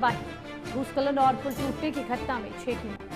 भूस्खलन और पुल टूटने की घटना में 6 की मौत।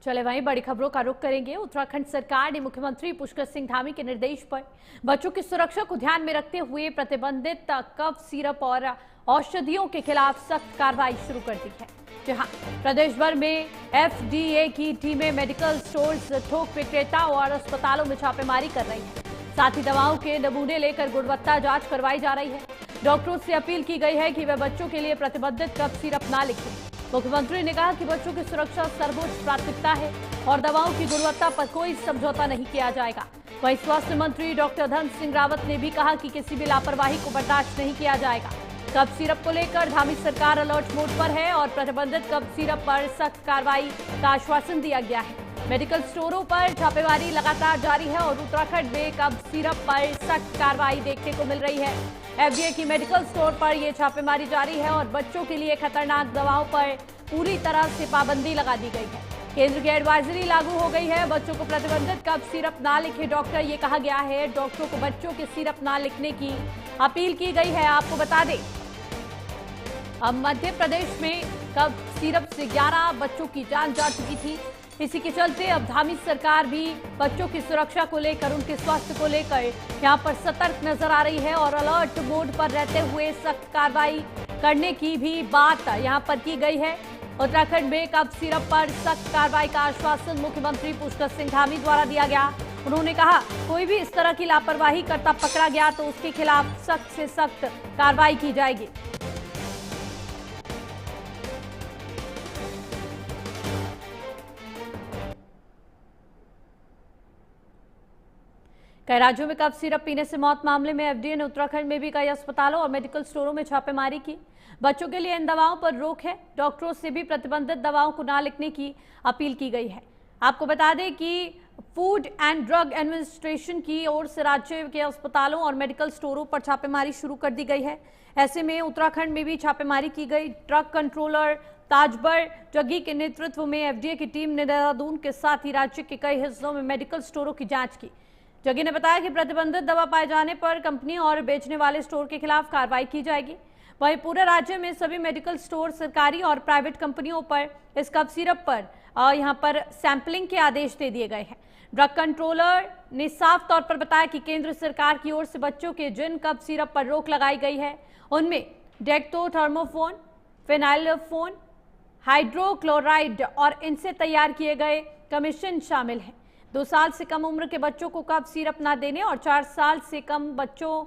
चले वहीं बड़ी खबरों का रुख करेंगे। उत्तराखंड सरकार ने मुख्यमंत्री पुष्कर सिंह धामी के निर्देश पर बच्चों की सुरक्षा को ध्यान में रखते हुए प्रतिबंधित कफ सिरप और औषधियों के खिलाफ सख्त कार्रवाई शुरू कर दी है। जहां प्रदेश भर में FDA की टीमें मेडिकल स्टोर्स, थोक विक्रेता और अस्पतालों में छापेमारी कर रही है। साथ ही दवाओं के नमूने लेकर गुणवत्ता जांच करवाई जा रही है। डॉक्टरों से अपील की गई है कि वे बच्चों के लिए प्रतिबंधित कफ सिरप ना लिखें। मुख्यमंत्री ने कहा कि बच्चों की सुरक्षा सर्वोच्च प्राथमिकता है और दवाओं की गुणवत्ता पर कोई समझौता नहीं किया जाएगा। वहीं स्वास्थ्य मंत्री डॉक्टर धन सिंह रावत ने भी कहा कि किसी भी लापरवाही को बर्दाश्त नहीं किया जाएगा। कफ सिरप को लेकर धामी सरकार अलर्ट मोड पर है और प्रतिबंधित कफ सिरप पर सख्त कार्रवाई का आश्वासन दिया गया है। मेडिकल स्टोरों पर छापेमारी लगातार जारी है और उत्तराखंड में कफ सिरप पर सख्त कार्रवाई देखने को मिल रही है। FDA की मेडिकल स्टोर पर यह छापेमारी जारी है और बच्चों के लिए खतरनाक दवाओं पर पूरी तरह से पाबंदी लगा दी गई है। केंद्र की एडवाइजरी लागू हो गई है। बच्चों को प्रतिबंधित कफ सिरप ना लिखे डॉक्टर, ये कहा गया है। डॉक्टरों को बच्चों के सिरप ना लिखने की अपील की गई है। आपको बता दें, अब मध्य प्रदेश में कफ सिरप से 11 बच्चों की जान जा चुकी थी। इसी के चलते अब धामी सरकार भी बच्चों की सुरक्षा को लेकर, उनके स्वास्थ्य को लेकर यहां पर सतर्क नजर आ रही है और अलर्ट मोड पर रहते हुए सख्त कार्रवाई करने की भी बात यहां पर की गई है। उत्तराखंड में कफ सिरप पर सख्त कार्रवाई का आश्वासन मुख्यमंत्री पुष्कर सिंह धामी द्वारा दिया गया। उन्होंने कहा, कोई भी इस तरह की लापरवाही करता पकड़ा गया तो उसके खिलाफ सख्त से सख्त कार्रवाई की जाएगी। कई राज्यों में कफ सिरप पीने से मौत मामले में FDA ने उत्तराखंड में भी कई अस्पतालों और मेडिकल स्टोरों में छापेमारी की। बच्चों के लिए इन दवाओं पर रोक है। डॉक्टरों से भी प्रतिबंधित दवाओं को ना लिखने की अपील की गई है। आपको बता दें कि फूड एंड ड्रग एडमिनिस्ट्रेशन की ओर से राज्य के अस्पतालों और मेडिकल स्टोरों पर छापेमारी शुरू कर दी गई है। ऐसे में उत्तराखंड में भी छापेमारी की गई। ड्रग कंट्रोलर ताजबर जग्गी के नेतृत्व में FDA की टीम ने देहरादून के साथ ही राज्य के कई हिस्सों में मेडिकल स्टोरों की जांच की। जग्गी ने बताया कि प्रतिबंधित दवा पाए जाने पर कंपनी और बेचने वाले स्टोर के खिलाफ कार्रवाई की जाएगी। वहीं पूरे राज्य में सभी मेडिकल स्टोर, सरकारी और प्राइवेट कंपनियों पर इस कफ सिरप पर यहां पर सैंपलिंग के आदेश दे दिए गए हैं। ड्रग कंट्रोलर ने साफ तौर पर बताया कि केंद्र सरकार की ओर से बच्चों के जिन कफ सिरप पर रोक लगाई गई है उनमें डेक्टोथर्मोफोन, फेनाइलोफोन, हाइड्रोक्लोराइड और इनसे तैयार किए गए कमीशन शामिल हैं। 2 साल से कम उम्र के बच्चों को कफ सिरप ना देने और 4 साल से कम बच्चों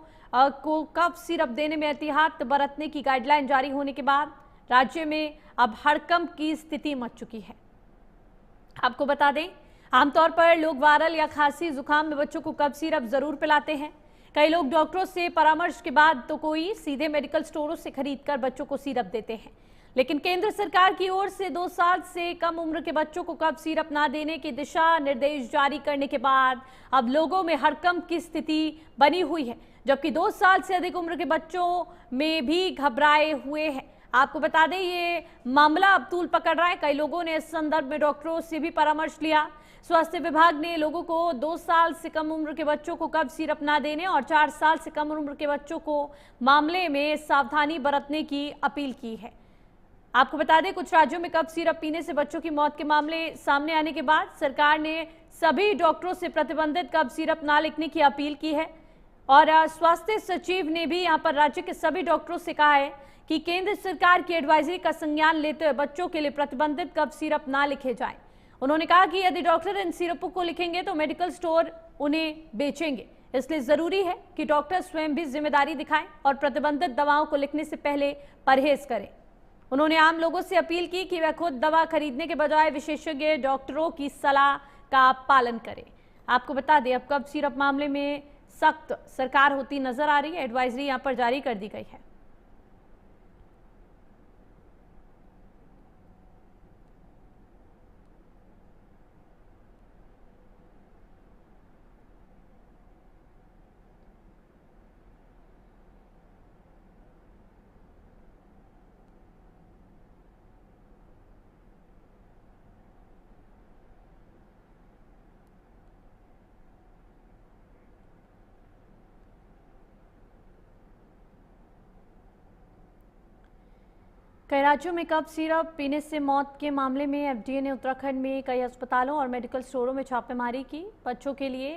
को कफ सिरप देने में एहतियात बरतने की गाइडलाइन जारी होने के बाद राज्य में अब हड़कंप की स्थिति मच चुकी है। आपको बता दें, आमतौर पर लोग वायरल या खांसी जुकाम में बच्चों को कफ सिरप जरूर पिलाते हैं। कई लोग डॉक्टरों से परामर्श के बाद तो कोई सीधे मेडिकल स्टोरों से खरीदकर बच्चों को सिरप देते हैं। लेकिन केंद्र सरकार की ओर से 2 साल से कम उम्र के बच्चों को कफ सिरप ना देने के दिशा निर्देश जारी करने के बाद अब लोगों में हड़कंप की स्थिति बनी हुई है, जबकि 2 साल से अधिक उम्र के बच्चों में भी घबराए हुए हैं। आपको बता दें, ये मामला अब तूल पकड़ रहा है। कई लोगों ने इस संदर्भ में डॉक्टरों से भी परामर्श लिया। स्वास्थ्य विभाग ने लोगों को 2 साल से कम उम्र के बच्चों को कफ सिरप ना देने और 4 साल से कम उम्र के बच्चों को मामले में सावधानी बरतने की अपील की है। आपको बता दें, कुछ राज्यों में कफ सिरप पीने से बच्चों की मौत के मामले सामने आने के बाद सरकार ने सभी डॉक्टरों से प्रतिबंधित कफ सिरप ना लिखने की अपील की है और स्वास्थ्य सचिव ने भी यहां पर राज्य के सभी डॉक्टरों से कहा है कि केंद्र सरकार की एडवाइजरी का संज्ञान लेते हुए बच्चों के लिए प्रतिबंधित कफ सिरप ना लिखे जाएं। उन्होंने कहा कि यदि डॉक्टर इन सिरपों को लिखेंगे तो मेडिकल स्टोर उन्हें बेचेंगे, इसलिए जरूरी है कि डॉक्टर स्वयं भी जिम्मेदारी दिखाएं और प्रतिबंधित दवाओं को लिखने से पहले परहेज करें। उन्होंने आम लोगों से अपील की कि वे खुद दवा खरीदने के बजाय विशेषज्ञ डॉक्टरों की सलाह का पालन करें। आपको बता दें, अब कफ सिरप मामले में सख्त सरकार होती नजर आ रही है। एडवाइजरी यहां पर जारी कर दी गई है। कई राज्यों में कफ सिरप पीने से मौत के मामले में एफडीए ने उत्तराखंड में कई अस्पतालों और मेडिकल स्टोरों में छापेमारी की। बच्चों के लिए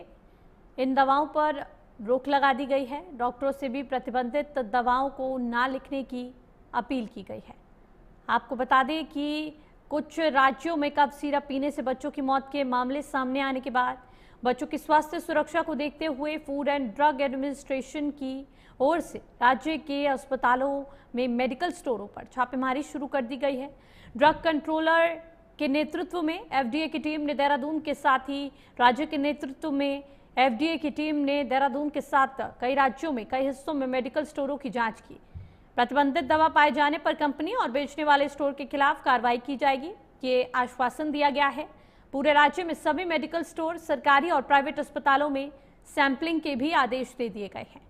इन दवाओं पर रोक लगा दी गई है। डॉक्टरों से भी प्रतिबंधित दवाओं को ना लिखने की अपील की गई है। आपको बता दें कि कुछ राज्यों में कफ सिरप पीने से बच्चों की मौत के मामले सामने आने के बाद बच्चों की स्वास्थ्य सुरक्षा को देखते हुए फूड एंड ड्रग एडमिनिस्ट्रेशन की ओर से राज्य के अस्पतालों में मेडिकल स्टोरों पर छापेमारी शुरू कर दी गई है। ड्रग कंट्रोलर के नेतृत्व में एफडीए की टीम ने देहरादून के साथ ही राज्य के नेतृत्व में एफडीए की टीम ने देहरादून के साथ कई राज्यों में कई हिस्सों में मेडिकल स्टोरों की जांच की। प्रतिबंधित दवा पाए जाने पर कंपनी और बेचने वाले स्टोर के खिलाफ कार्रवाई की जाएगी, ये आश्वासन दिया गया है। पूरे राज्य में सभी मेडिकल स्टोर, सरकारी और प्राइवेट अस्पतालों में सैंपलिंग के भी आदेश दे दिए गए हैं।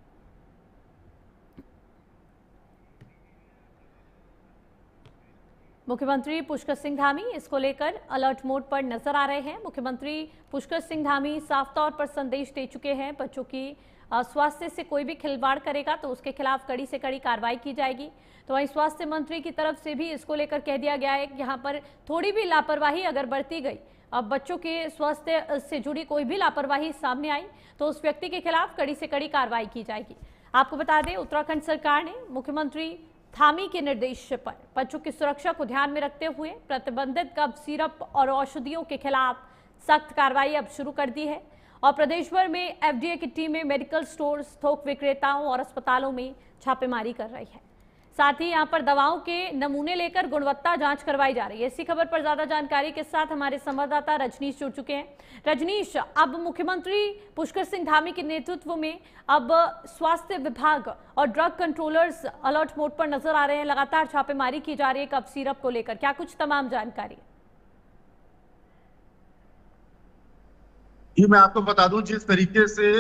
मुख्यमंत्री पुष्कर सिंह धामी इसको लेकर अलर्ट मोड पर नजर आ रहे हैं। मुख्यमंत्री पुष्कर सिंह धामी साफ तौर पर संदेश दे चुके हैं, बच्चों की स्वास्थ्य से कोई भी खिलवाड़ करेगा तो उसके खिलाफ कड़ी से कड़ी कार्रवाई की जाएगी। तो वहीं स्वास्थ्य मंत्री की तरफ से भी इसको लेकर कह दिया गया है कि यहाँ पर थोड़ी भी लापरवाही अगर बरती गई, अब बच्चों के स्वास्थ्य से जुड़ी कोई भी लापरवाही सामने आई तो उस व्यक्ति के खिलाफ कड़ी से कड़ी कार्रवाई की जाएगी। आपको बता दें, उत्तराखंड सरकार ने मुख्यमंत्री धामी के निर्देश पर बच्चों की सुरक्षा को ध्यान में रखते हुए प्रतिबंधित कफ सिरप और औषधियों के खिलाफ सख्त कार्रवाई अब शुरू कर दी है और प्रदेश भर में एफडीए की टीमें मेडिकल स्टोर्स, थोक विक्रेताओं और अस्पतालों में छापेमारी कर रही है। साथ ही यहां पर दवाओं के नमूने लेकर गुणवत्ता जांच करवाई जा रही है। इसी खबर पर ज्यादा जानकारी के साथ हमारे संवाददाता रजनीश जुड़ चुके हैं। रजनीश, अब मुख्यमंत्री पुष्कर सिंह धामी के नेतृत्व में अब स्वास्थ्य विभाग और ड्रग कंट्रोलर्स अलर्ट मोड पर नजर आ रहे हैं, लगातार छापेमारी की जा रही है कफ सिरप को लेकर, क्या कुछ तमाम जानकारी? जी, मैं आपको बता दूं, जिस तरीके से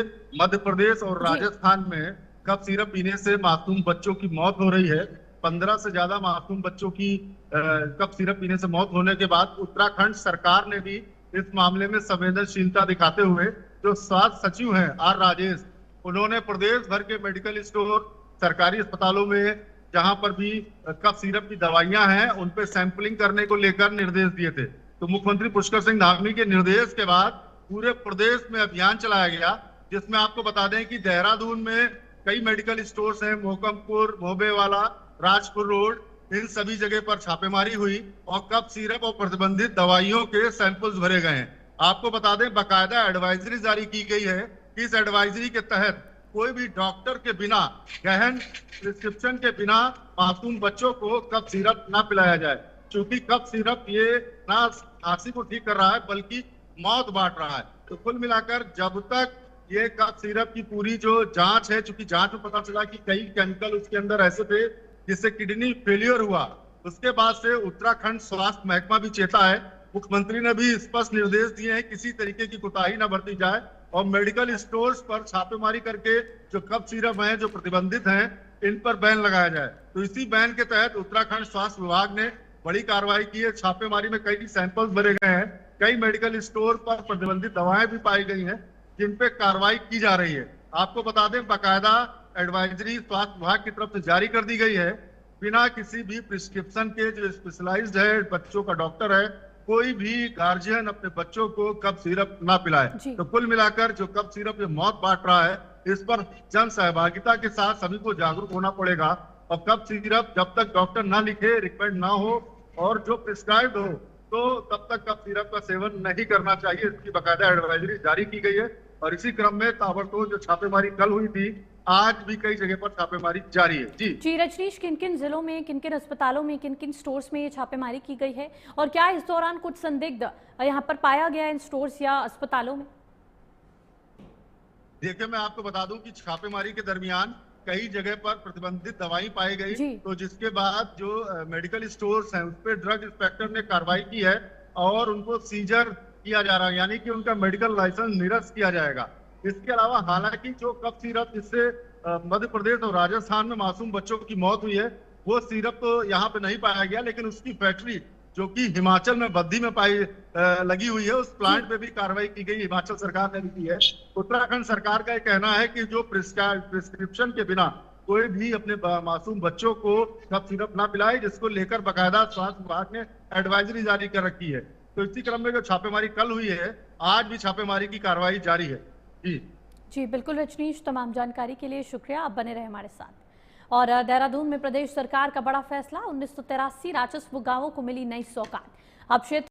मध्य प्रदेश और राजस्थान में कफ सिरप पीने से मासूम बच्चों की मौत हो रही है, 15 से ज्यादा मासूम बच्चों की कफ सिरप पीने से मौत होने के बाद उत्तराखंड सरकार ने भी इस मामले में संवेदनशीलता दिखाते हुए जो स्वास्थ्य सचिव हैं आर राजेश, उन्होंने प्रदेश भर के मेडिकल स्टोर, सरकारी अस्पतालों में जहां पर भी कफ सिरप की दवाइयां हैं उन पे सैंपलिंग करने को लेकर निर्देश दिए थे। तो मुख्यमंत्री पुष्कर सिंह धामी के निर्देश के बाद पूरे प्रदेश में अभियान चलाया गया, जिसमें आपको बता दें कि देहरादून में कई मेडिकल स्टोर्स हैं, मोहकमपुर, मोबेवाला, राजपुर रोड, इन सभी जगह पर छापेमारी हुई और कफ सिरप और प्रतिबंधित दवाइयों के सैंपल्स भरे गए हैं। आपको बता दें, बाकायदा एडवाइजरी जारी की गई है कि इस एडवाइजरी के तहत कोई भी डॉक्टर के बिना, गहन प्रिस्क्रिप्शन के बिना मासूम बच्चों को कफ सिरप ना पिलाया जाए, क्योंकि कफ सिरप ये ना खांसी को ठीक कर रहा है बल्कि मौत बांट रहा है। तो कुल मिलाकर जब तक ये कफ सिरप की पूरी जो जांच है, चूंकि जांच में पता चला कि कई केमिकल उसके अंदर ऐसे थे जिससे किडनी फेलियर हुआ, उसके बाद से उत्तराखंड स्वास्थ्य महकमा भी चेता है। मुख्यमंत्री ने भी स्पष्ट निर्देश दिए हैं किसी तरीके की कोताही न बरती जाए और मेडिकल स्टोर्स पर छापेमारी करके जो कफ सिरप हैं जो प्रतिबंधित हैं इन पर बैन लगाया जाए। तो इसी बैन के तहत उत्तराखंड स्वास्थ्य विभाग ने बड़ी कार्रवाई की है। छापेमारी में कई सैंपल्स भरे गए हैं, कई मेडिकल स्टोर पर प्रतिबंधित दवाएं भी पाई गई हैं जिन पे कार्रवाई की जा रही है। आपको बता दें, बाकायदा एडवाइजरी स्वास्थ्य विभाग की तरफ से जारी कर दी गई है, बिना किसी भी प्रिस्क्रिप्शन के। जो स्पेशलाइज्ड है, बच्चों का डॉक्टर है, कोई भी गार्जियन अपने बच्चों को कफ सिरप ना पिलाए। तो कुल मिलाकर जो कफ सिरप ये मौत बांट रहा है, इस पर जन सहभागिता के साथ सभी को जागरूक होना पड़ेगा। और कफ सिरप जब तक डॉक्टर ना लिखे, रिकमेंड ना हो और जो प्रिस्क्राइब्ड हो, तो तब तक कफ सिरप का सेवन नहीं करना चाहिए। इसकी बाकायदा एडवाइजरी जारी की गई है और इसी क्रम में ताबड़तोड़ जो छापेमारी कल हुई थी, आज भी कई जगह पर छापेमारी जारी है। जी रजनीश, किन किन जिलों में, किन किन अस्पतालों में, किन किन स्टोर्स में ये छापेमारी की गई है और क्या इस दौरान कुछ संदिग्ध यहाँ पर पाया गया इन स्टोर्स या अस्पतालों में? देखिए, मैं आपको बता दूं कि छापेमारी के दरमियान कई जगह पर प्रतिबंधित दवाई पाई गई, तो जिसके बाद जो मेडिकल स्टोर्स हैं उस पर ड्रग इंस्पेक्टर ने कार्रवाई की है और उनको सीजर किया जा रहा है, यानी कि उनका मेडिकल लाइसेंस निरस्त किया जाएगा। इसके अलावा हालांकि जो कफ सिरप जिससे मध्य प्रदेश और राजस्थान में मासूम बच्चों की मौत हुई है, वो सिरप तो यहाँ पे नहीं पाया गया, लेकिन उसकी फैक्ट्री जो कि हिमाचल में बद्दी में लगी हुई है, उस प्लांट पे भी कार्रवाई की गई, हिमाचल सरकार ने भी की है। उत्तराखंड सरकार का यह कहना है कि जो प्रिस्क्रिप्शन के बिना कोई भी अपने मासूम बच्चों को कफ सिरप ना पिलाए, जिसको लेकर बकायदा स्वास्थ्य विभाग ने एडवाइजरी जारी कर रखी है। तो इसी क्रम में जो छापेमारी कल हुई है, आज भी छापेमारी की कार्रवाई जारी है। जी बिल्कुल रजनीश, तमाम जानकारी के लिए शुक्रिया। आप बने रहे हमारे साथ। और देहरादून में प्रदेश सरकार का बड़ा फैसला, 1983 राजस्व गांवों को मिली नई सौगात। अब क्षेत्र